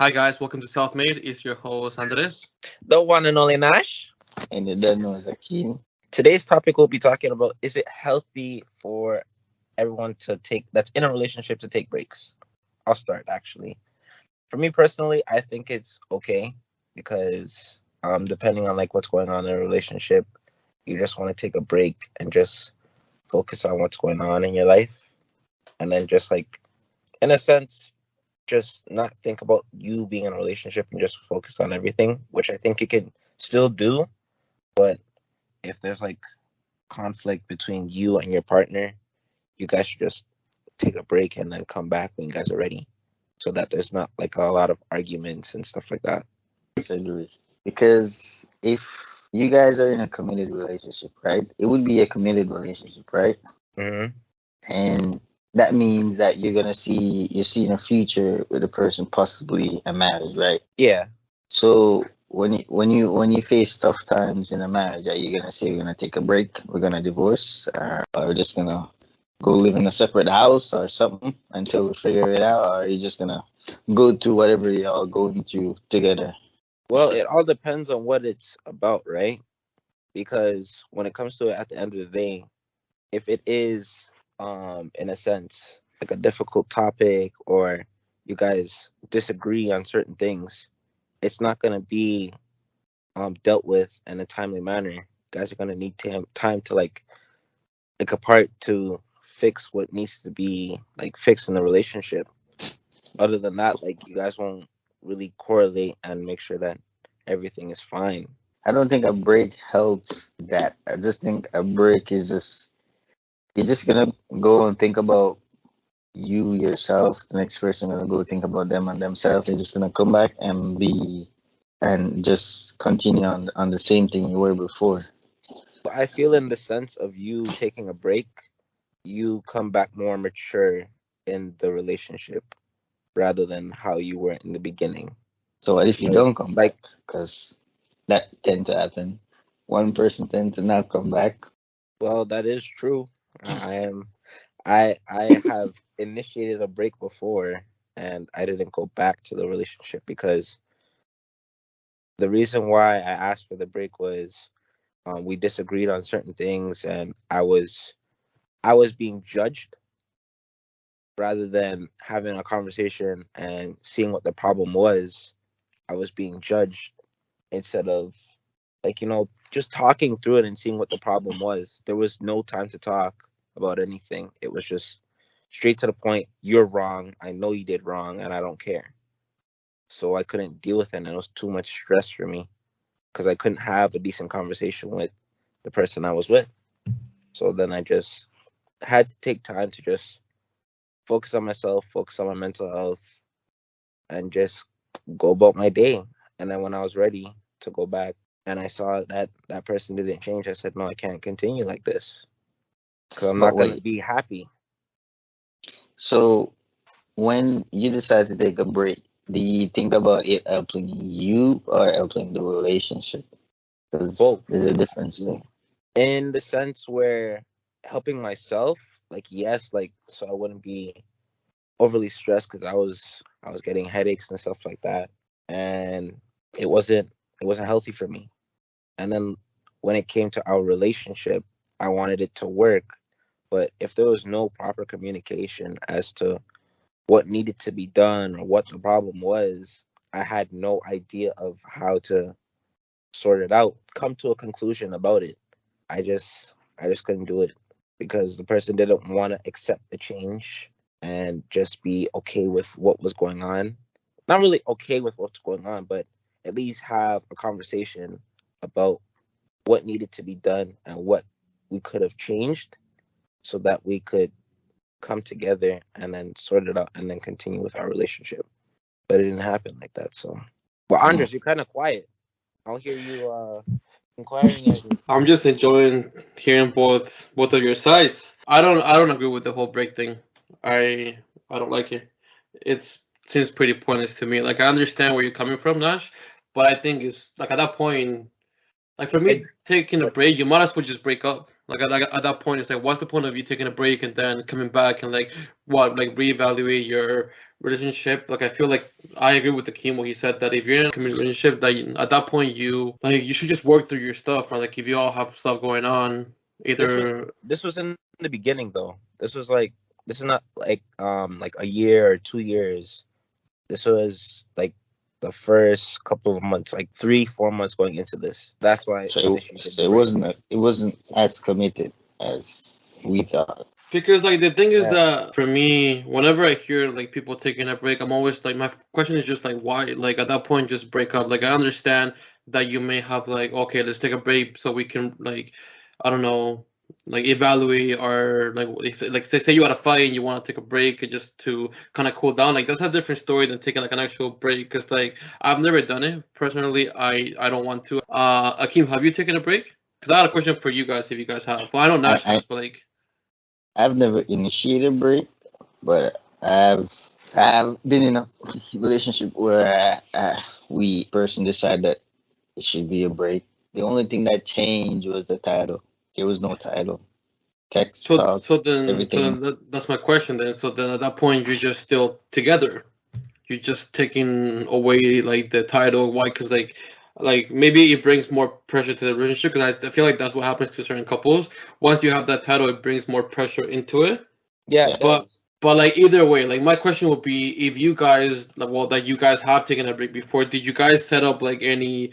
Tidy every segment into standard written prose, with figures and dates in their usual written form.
Hi guys, welcome to Self-Made. It's your host Andres. The one and only Nash. And it doesn't know Zakim. Today's topic we'll be talking about, is it healthy for everyone to take that's in a relationship to take breaks? I'll start actually. For me personally, I think it's okay because depending on like what's going on in a relationship, you just want to take a break and just focus on what's going on in your life, and then just like in a sense just not think about you being in a relationship and just focus on everything, which I think you can still do. But if there's like conflict between you and your partner, you guys should just take a break and then come back when you guys are ready, so that there's not like a lot of arguments and stuff like that. Disagree. Because if you guys are in a committed relationship, right? It would be a committed relationship, right? Hmm. And that means that you're seeing a future with a person, possibly a marriage, right? Yeah. So when you face tough times in a marriage, are you gonna say we're gonna take a break, we're gonna divorce, or we're just gonna go live in a separate house or something until we figure it out, or are you just gonna go through whatever y'all going through together? Well, it all depends on what it's about, right? Because when it comes to it at the end of the day, if it is in a sense like a difficult topic, or you guys disagree on certain things, it's not going to be dealt with in a timely manner. You guys are going to need time to like apart to fix what needs to be like fixed in the relationship. Other than that, like you guys won't really correlate and make sure that everything is fine. I don't think a break helps that. I just think a break is just you're just gonna go and think about you yourself. The next person gonna go think about them and themselves. They're just gonna come back and be and just continue on the same thing you were before. But I feel in the sense of you taking a break, you come back more mature in the relationship rather than how you were in the beginning. So what if you Like, don't come back? like Because that tend to happen. One person tend to not come back. well, that is true. I am I have initiated a break before, and I didn't go back to the relationship because the reason why I asked for the break was we disagreed on certain things, and I was being judged rather than having a conversation and seeing what the problem was. I was being judged instead of like just talking through it and seeing what the problem was. There was no time to talk about anything. It was just straight to the point. You're wrong. I know you did wrong, and I don't care. So I couldn't deal with it, and it was too much stress for me because I couldn't have a decent conversation with the person I was with. So then I just had to take time to just focus on myself, focus on my mental health, and just go about my day. And then when I was ready to go back and I saw that that person didn't change, I said, no, I can't continue like this because I'm But not going to wait, be happy. so when you decide to take a break, do you think about it helping you or helping the relationship? Because Both. there's a difference there. In the sense where helping myself, like, yes, like, so I wouldn't be overly stressed because I was getting headaches and stuff like that. And it wasn't it wasn't healthy for me. And then when it came to our relationship, I wanted it to work. But if there was no proper communication as to what needed to be done or what the problem was, I had no idea of how to sort it out, come to a conclusion about it. I just couldn't do it because the person didn't want to accept the change and just be okay with what was going on. Not really okay with what's going on, but at least have a conversation about what needed to be done and what we could have changed so that we could come together and then sort it out and then continue with our relationship. But it didn't happen like that. So, well, Hmm. Andres, you're kind of quiet. I'll hear you inquiring and I'm just enjoying hearing both of your sides. I don't agree with the whole break thing. I I don't like it. It seems pretty pointless to me. Like I understand where you're coming from, Nash, but I think it's like at that point, like for it, me taking a but break, you might as well just break up. Like at that point, it's like, what's the point of you taking a break and then coming back and like reevaluate your relationship? Like I feel like I agree with the Kim he said that if you're in a committed relationship, that at that point you should just work through your stuff. Or like if you all have stuff going on, This was either this was in the beginning though. This is not like a year or 2 years. This was like the first couple of months, like 3-4 months going into this. That's why So I initiated so the it break. wasn't as committed as we thought. because like the thing is Yeah. that for me, whenever I hear like people taking a break, I'm always like question is just like why? Like at that point, just break up. Like I understand that you may have like okay, let's take a break so we can like I don't know like evaluate or like if like say you had a fight and you want to take a break just to kind of cool down. Like that's a different story than taking like an actual break. Because like I've never done it personally. I don't want to. Akeem, have you taken a break? Because I had a question for you guys if you guys have. Well, I know I, Nash has, I but like. I've never initiated break, but I've been in a relationship where we person decided that it should be a break. The only thing that changed was the title. There was no title. Text, So talk, so then so everything. then that's my question then. So then at that point you're just still together. You're just taking away like the title. Why? Because like maybe it brings more pressure to the relationship. Because I feel like that's what happens to certain couples. Once you have that title, it brings more pressure into it. Yeah, Yeah. it But does. but like either way, like my question would be if you guys like, well that you guys have taken a break before, did you guys set up like any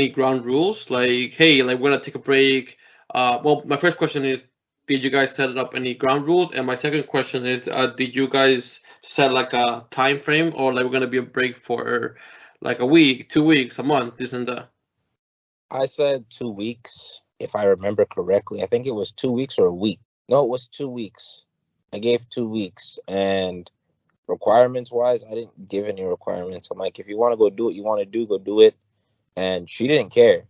ground rules? Like, hey, like we're gonna take a break. Well, my first question is, did you guys set up any ground rules? And my second question is, did you guys set like a time frame or like we're gonna be a break for like a week, 2 weeks, a month, this and that? I said 2 weeks, if I remember correctly. I think it was 2 weeks or a week. No, it was 2 weeks. I gave 2 weeks, and requirements wise, I didn't give any requirements. I'm like, if you want to go do what you want to do, go do it. And she didn't care.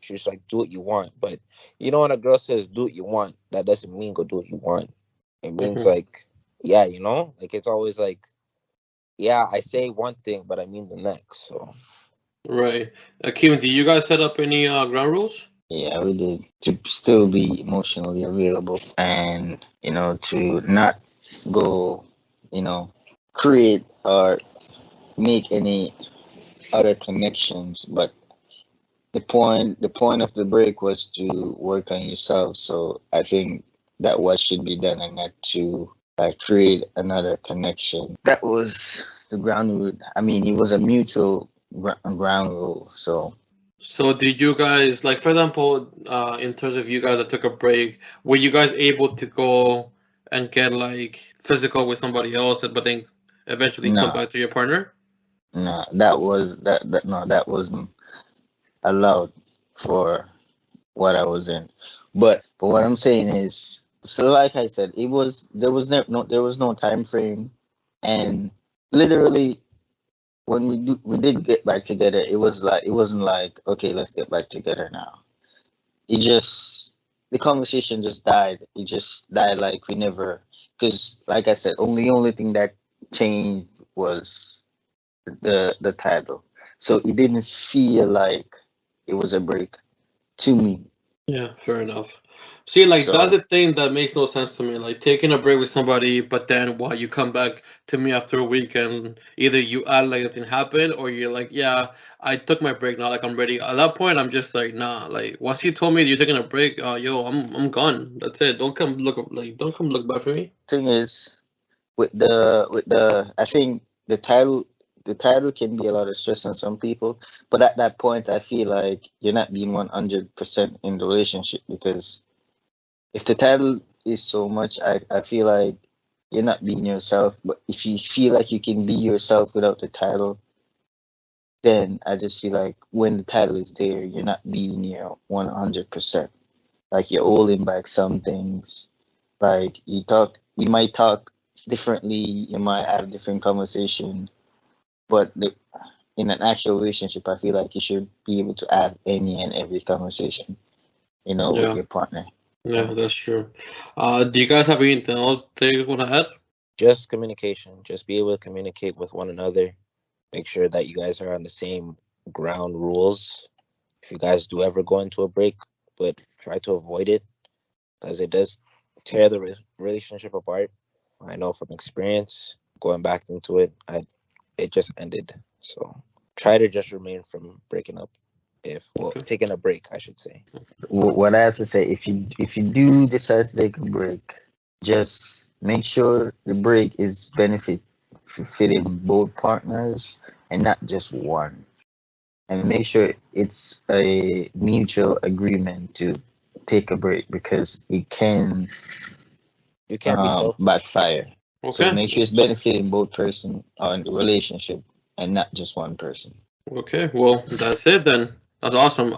She was like, do what you want. But you know, when a girl says do what you want, that doesn't mean go do what you want. It means Hmm. like, yeah, like it's always like, yeah, I say one thing, but I mean the next. So Right. Kim, do you guys set up any ground rules? Yeah, we did to still be emotionally available and to not go, you know, create or make any other connections. But the point of the break was to work on yourself. So I think that what should be done and not to create another connection. That was the ground rule. I mean, it was a mutual ground rule. So So did you guys like, for example, in terms of you guys that took a break, were you guys able to go and get like physical with somebody else, but then eventually come no, back to your partner? no, that wasn't allowed for what I was in. But what I'm saying is, so like I said, there was no time frame, and literally when we did get back together, it wasn't like, okay, let's get back together now. It just the conversation just died. It just died like we never, because like I said, only thing that changed was the title. So it didn't feel like it was a break to me. Yeah, fair enough. See, like that's So the thing that makes no sense to me. Like taking a break with somebody, but then why you come back to me after a week and either you act like nothing happened or you're like, yeah, I took my break now, like I'm ready. At that point, I'm just like, nah. Like once you told me you're taking a break, yo, I'm gone. That's it. Don't come look back for me. thing is, with the I think the title can be a lot of stress on some people, but at that point I feel like you're not being 100% in the relationship, because if the title is so much, I feel like you're not being yourself. But if you feel like you can be yourself without the title, then I just feel like when the title is there, you're not being your 100%. Like you're holding back some things. Like you might talk differently, you might have different conversation, but in an actual relationship, I feel like you should be able to have any and every conversation, with Yeah, your partner. yeah, So that's true. Do you guys have anything else that you want to add? just communication, just be able to communicate with one another. Make sure that you guys are on the same ground rules. If you guys do ever go into a break, but try to avoid it. as it does tear the relationship apart. I know from experience, going back into it, it just ended. So try to just remain from breaking up. Okay. Taking a break, I should say. What I have to say, if you do decide to take a break, just make sure the break is fitting both partners and not just one. And make sure it's a mutual agreement to take a break because it can You can't be selfish. backfire. So Okay. make sure it's benefiting both person in the relationship and not just one person. Okay. Well, that's it then. That's awesome.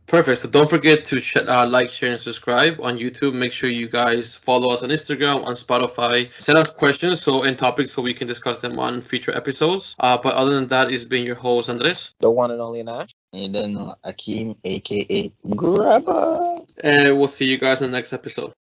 Perfect. So don't forget to like, share, and subscribe on YouTube. Make sure you guys follow us on Instagram, on Spotify. Send us questions and topics so we can discuss them on future episodes. But other than that, it's been your host Andres, The one and only Nash. And then Akeem, aka Grabber. and we'll see you guys in the next episode.